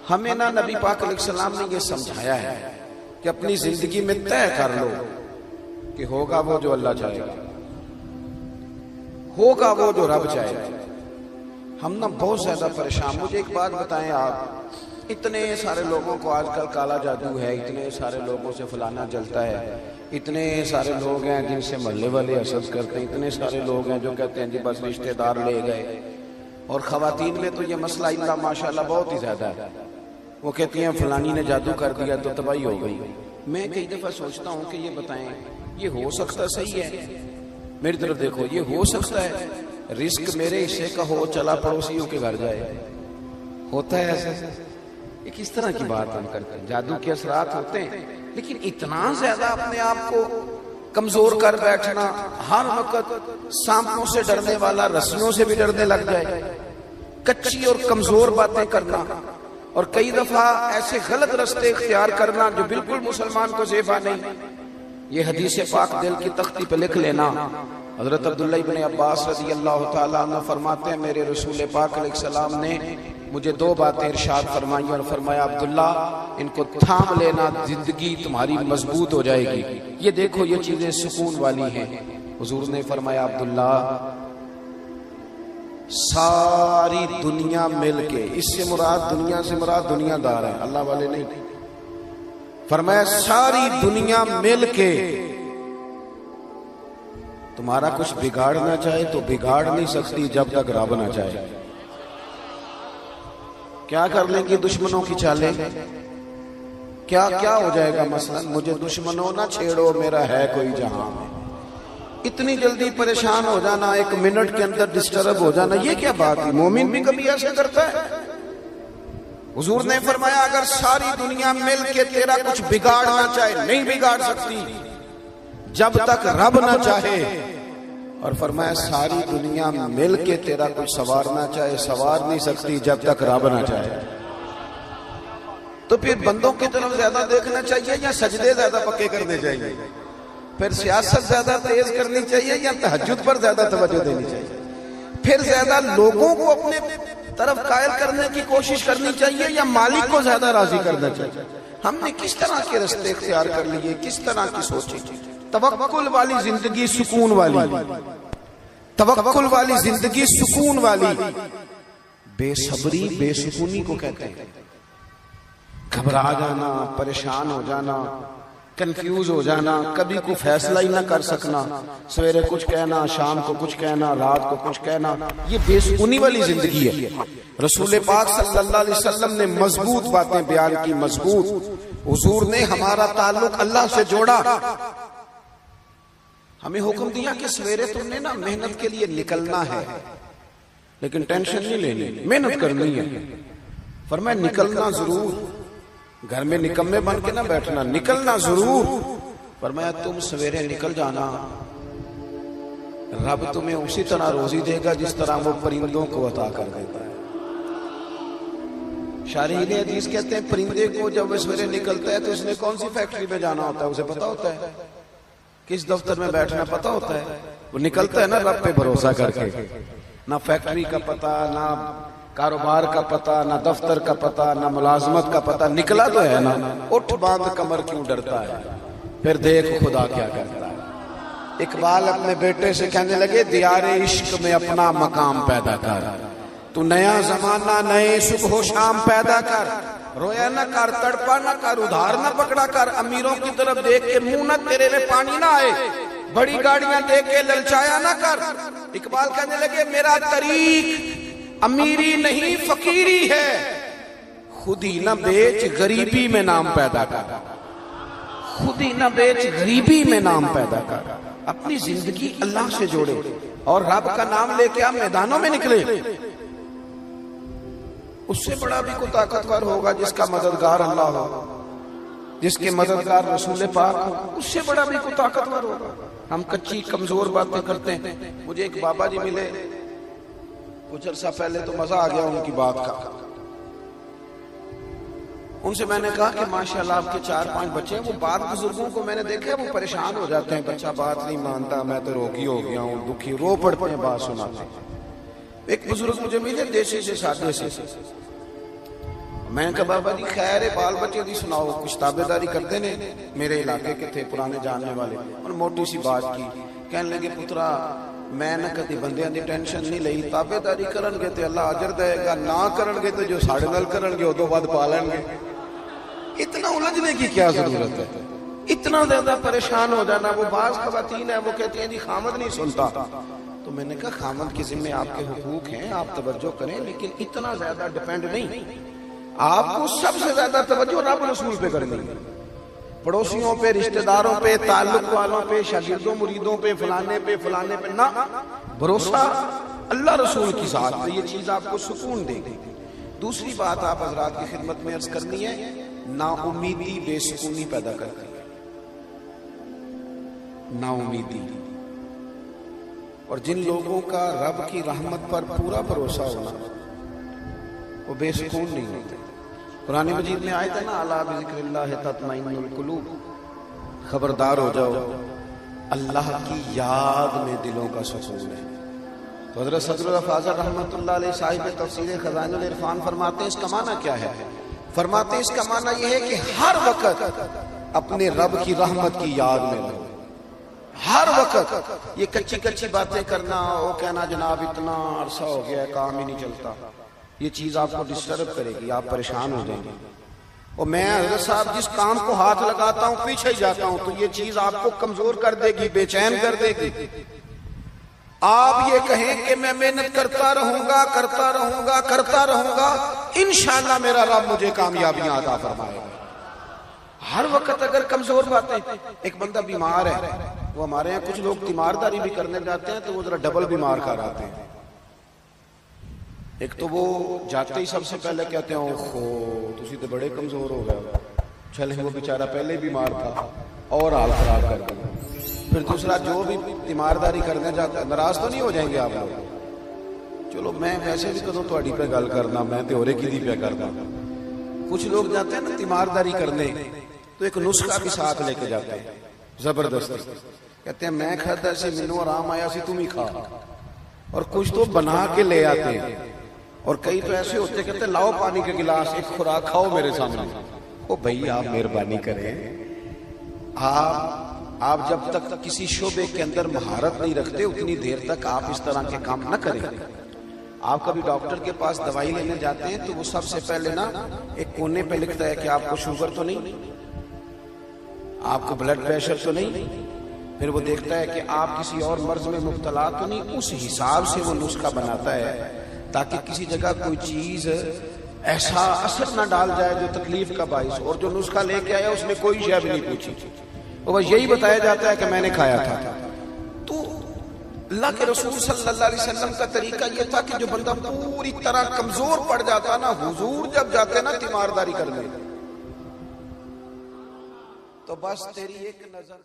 ہمیں نہ نبی پاک علیہ السلام نے یہ سمجھایا ہے کہ اپنی زندگی میں طے کر لو کہ ہوگا وہ جو اللہ چاہے گا، ہوگا وہ جو رب چاہے گا۔ ہم نا بہت زیادہ پریشان۔ مجھے ایک بات بتائیں، آپ اتنے سارے لوگوں کو آج کل کالا جادو ہے، اتنے سارے لوگوں سے فلانا جلتا ہے، اتنے سارے لوگ ہیں جن سے محلے والے حسد کرتے ہیں، اتنے سارے لوگ ہیں جو کہتے ہیں جی بس رشتہ دار لے گئے، اور خواتین میں تو یہ مسئلہ اللہ ماشاءاللہ بہت ہی زیادہ ہے۔ وہ کہتی ہیں فلانی نے جادو کر دیا تو تباہی ہو گئی۔ میں کئی دفعہ سوچتا ہوں کہ یہ بتائیں یہ ہو سکتا صحیح ہے؟ میری طرف دیکھو، یہ ہو سکتا ہے رزق میرے حصے کا ہو چلا پڑوسیوں کے گھر جائے؟ ہوتا ہے ایسا؟ یہ کس طرح کی بات ہم کرتے ہیں؟ جادو کے اثرات ہوتے ہیں، لیکن اتنا زیادہ اپنے آپ کو کمزور کر بیٹھنا، ہر وقت سانپوں سے ڈرنے والا رسیوں سے بھی ڈرنے لگ جائے، کچی اور کمزور باتیں کرنا، اور کئی دفعہ ایسے غلط رستے اختیار کرنا جو بالکل مسلمان کو زیبا نہیں۔ یہ حدیث پاک دل کی تختی پہ لکھ لینا۔ حضرت عبداللہ ابن عباس رضی اللہ تعالیٰ عنہ فرماتے ہیں میرے رسول پاک علیہ السلام نے مجھے دو باتیں ارشاد فرمائی اور فرمایا عبداللہ ان کو تھام لینا، زندگی تمہاری مضبوط ہو جائے گی۔ یہ دیکھو یہ چیزیں سکون والی ہیں۔ حضور نے فرمایا عبداللہ ساری دنیا مل کے، اس سے مراد دنیا سے مراد دنیا دار ہے، اللہ والے نہیں، فرمایا ساری دنیا مل کے تمہارا کچھ بگاڑنا چاہے تو بگاڑ نہیں سکتی جب تک رب نہ چاہے۔ کیا کر لیں گے دشمنوں کی چالیں؟ کیا کیا ہو جائے گا؟ مثلا مجھے دشمنوں نہ چھیڑو میرا ہے کوئی جہاں میں۔ اتنی جلدی پریشان ہو جانا، ایک منٹ کے اندر ڈسٹرب ہو جانا، یہ کیا بات ہے؟ مومن بھی کبھی ایسا کرتا ہے؟ حضور نے فرمایا اگر ساری دنیا مل کے تیرا کچھ بگاڑنا چاہے نہیں بگاڑ سکتی جب تک رب نہ چاہے، اور فرمایا ساری دنیا مل کے تیرا کچھ سنوارنا چاہے سنوار نہیں سکتی جب تک رب نہ چاہے۔ تو پھر بندوں کی طرف زیادہ دیکھنا چاہیے یا سجدے زیادہ پکے کرنے چاہیے؟ پھر سیاست زیادہ تیز کرنی چاہیے یا تہجد پر زیادہ توجہ دینی چاہیے؟ پھر زیادہ لوگوں کو اپنے طرف قائل کرنے کی کوشش کرنی چاہیے یا مالک کو زیادہ راضی کرنا چاہیے؟ ہم نے کس طرح کے رستے اختیار کر لیے، کس طرح کی سوچی؟ توکل والی زندگی سکون والی، توکل والی زندگی سکون والی، بے صبری بے سکونی کو کہتے ہیں۔ گھبرا جانا، پریشان ہو جانا، کنفیوز ہو جانا، کبھی کوئی فیصلہ ہی نہ کر سکنا، سویرے کچھ کہنا، شام کو کچھ کہنا، رات کو کچھ کہنا، یہ بے سکونی والی زندگی ہے۔ رسول پاک صلی اللہ علیہ وسلم نے مضبوط باتیں بیان کی، مضبوط۔ حضور نے ہمارا تعلق اللہ سے جوڑا، ہمیں حکم دیا کہ سویرے تم نے نا محنت کے لیے نکلنا ہے، لیکن ٹینشن نہیں لینی، محنت کرنی ہے۔ فرمایا نکلنا ضرور، گھر میں نکمے بن کے نہ بیٹھنا، نکلنا ضرور۔ فرمایا تم سویرے نکل جانا، رب تمہیں اسی طرح روزی دے گا جس طرح وہ پرندوں کو عطا کر دیتا ہے۔ شارحین حدیث کہتے ہیں پرندے کو جب وہ سویرے نکلتا ہے تو اس نے کون سی فیکٹری میں جانا ہوتا ہے اسے پتا ہوتا ہے، کس دفتر میں بیٹھنا پتا ہوتا ہے، وہ نکلتا ہے نا رب پہ بھروسہ کر کے، نہ فیکٹری کا پتہ، نہ کاروبار کا پتہ، نہ دفتر کا پتہ، نہ ملازمت کا پتہ، نکلا تو ہے نا۔ اٹھ باندھ کمر کیوں ڈرتا ہے، پھر دیکھ خدا کیا کرتا ہے۔ اقبال اپنے بیٹے سے کہنے لگے دیار عشق میں اپنا مقام پیدا کر، تو نیا زمانہ نئے صبح و شام پیدا کر، رویا نہ کر، تڑپا نہ کر، ادھار نہ پکڑا کر، امیروں کی طرف دیکھ کے منہ نہ تیرے میں پانی نہ آئے، بڑی گاڑیاں دیکھ کے للچایا نہ کر۔ اقبال کہنے لگے میرا طریق امیری نہیں فقیری ہے، خود ہی نہ بیچ غریبی میں نام پیدا کر، خود ہی نہ بیچ غریبی میں نام پیدا کر۔ اپنی زندگی اللہ سے جوڑے اور رب کا نام لے کے آپ میدانوں میں نکلے۔ اس سے بڑا بھی کوئی طاقتور ہوگا جس کا مددگار اللہ ہو، جس کے مددگار رسول پاک ہو، اس سے بڑا بھی کوئی طاقتور ہوگا۔ ہم کچی کمزور باتیں کرتے ہیں۔ مجھے ایک بابا جی ملے کچھ عرصہ پہلے، تو مزہ آ گیا ان کی بات کا۔ ان سے میں نے کہا کہ ماشاءاللہ آپ کے 4-5 بچے ہیں۔ وہ بعض بزرگوں کو میں نے دیکھا ہے وہ پریشان ہو جاتے ہیں، بچہ بات نہیں مانتا، میں تو روگی ہو گیا ہوں، دکھی، رو پڑتے ہیں بات سناتے ہیں۔ ایک بزرگ مجھے ملے دیسی سے، سادے سے، میں کہا بابا جی خیر ہے بال بچے دی سناؤ کچھ تابے داری کرتے نے. میرے علاقے کے تھے پرانے جاننے والے, اور موٹی سی بات کی, کہنے لگے پترا میں نہ کدی بندیاں دی ٹینشن نہیں لئی, تابے داری کرن گے تے اللہ اجر دے گا, نہ کرن گے تے جو ساڑے نال کرن گے ادوں بعد پا لین گے. اتنا الجھنے کی کیا ضرورت ہے, اتنا زیادہ پریشان ہو جانا. وہ بعض خواتین ہیں وہ کہتی ہیں جی خامد نہیں سنتا, تو میں نے کہا خامد کے ذمہ آپ کے حقوق ہیں, آپ توجہ کریں, لیکن اتنا زیادہ ڈیپینڈ نہیں. آپ کو سب سے زیادہ توجہ رب رسول پہ کرنی ہے, پڑوسیوں پہ, رشتہ داروں پہ, تعلق والوں پہ, شاگردوں مریدوں پہ, فلانے پہ نہ. بھروسہ اللہ رسول کی ذات پہ, یہ چیز آپ کو سکون دے گی. دوسری بات آپ حضرات کی خدمت میں عرض کرنی ہے, نا امیدی بے سکونی پیدا کرتی ہے. نا امیدی, اور جن لوگوں کا رب کی رحمت پر پورا بھروسہ ہونا وہ بے سکون نہیں ہوتے. قرآن مجید میں آیت ہے نا, الا بذکر اللہ تطمئن القلوب, خبردار ہو جاؤ اللہ کی یاد میں دلوں کا سکون ہے. تو حضرت صدر الافاضل رحمۃ اللہ علیہ صاحب تفسیر خزائن العرفان فرماتے ہیں اس کا معنی کیا ہے. فرماتے ہیں اس کا معنی یہ ہے کہ ہر وقت اپنے رب کی رحمت کی یاد میں رہو. ہر وقت یہ کچی باتیں کرنا, وہ کہنا جناب اتنا عرصہ ہو گیا ہے کام ہی نہیں چلتا, یہ چیز آپ کو ڈسٹرب کرے گی, آپ پریشان ہو جائیں گے. اور میں حضرت صاحب جس کام کو ہاتھ لگاتا ہوں پیچھے ہی جاتا ہوں, تو یہ چیز آپ کو کمزور کر دے گی, بے چین کر دے گی. آپ یہ کہیں کہ میں محنت کرتا رہوں گا, انشاءاللہ میرا رب مجھے کامیابیاں عطا فرمائے گا. ہر وقت اگر کمزور باتیں, ایک بندہ بیمار ہے, وہ ہمارے یہاں کچھ لوگ تیمارداری بھی کرنے جاتے ہیں تو وہ ذرا ڈبل بیمار کر آتے ہیں. ایک تو وہ جاتے ہی سب سے پہلے کہتے ہیں اوہو تسی تو بڑے کمزور ہو گئے, چلیں وہ بیچارہ پہلے بیمار تھا اور حال خراب کر دیا. پھر دوسرا جو بھی تیمارداری کرنے جاتا ہے, ناراض تو نہیں ہو جائیں گے آپ لوگ, چلو میں ویسے بھی کدوں تہاڈی پہ گل کرنا, میں تے ہورے کی دی پہ کرنا. کچھ لوگ جاتے ہیں نا تیمارداری کرنے تو ایک نسخہ بھی ساتھ لے کے جاتے ہیں زبردستی, کہتے ہیں میں کھاتا سی مینوں آرام آیا سی تم ہی کھا, اور کچھ تو بنا کے لے آتے ہیں. اور کئی تو ایسے ہوتے کہتے ہیں لاؤ پانی کے گلاس, ایک خوراک کھاؤ میرے سامنے. او بھائی آپ مہربانی کریں, آپ جب تک کسی شعبے کے اندر مہارت نہیں رکھتے اتنی دیر تک آپ اس طرح کے کام نہ کریں. آپ کبھی ڈاکٹر کے پاس دوائی لینے جاتے ہیں تو وہ سب سے پہلے نا ایک کونے پہ لکھتا ہے کہ آپ کو شوگر تو نہیں, آپ کو بلڈ پریشر تو نہیں, پھر وہ دیکھتا ہے کہ آپ کسی اور مرض میں مبتلا تو نہیں. اس حساب سے وہ نسخہ بناتا ہے تاکہ کسی جگہ کوئی چیز ایسا اثر نہ ڈال جائے جو تکلیف کا باعث. اور جو نسخہ لے کے آیا اس نے کوئی شے بھی نہیں پوچھی, وہ بس یہی بتایا جاتا ہے کہ میں نے کھایا تھا. تو اللہ کے رسول صلی اللہ علیہ وسلم کا طریقہ یہ تھا کہ جو بندہ پوری طرح کمزور پڑ جاتا نا, حضور جب جاتے نا تیمارداری کرنے, تو بس تیری ایک نظر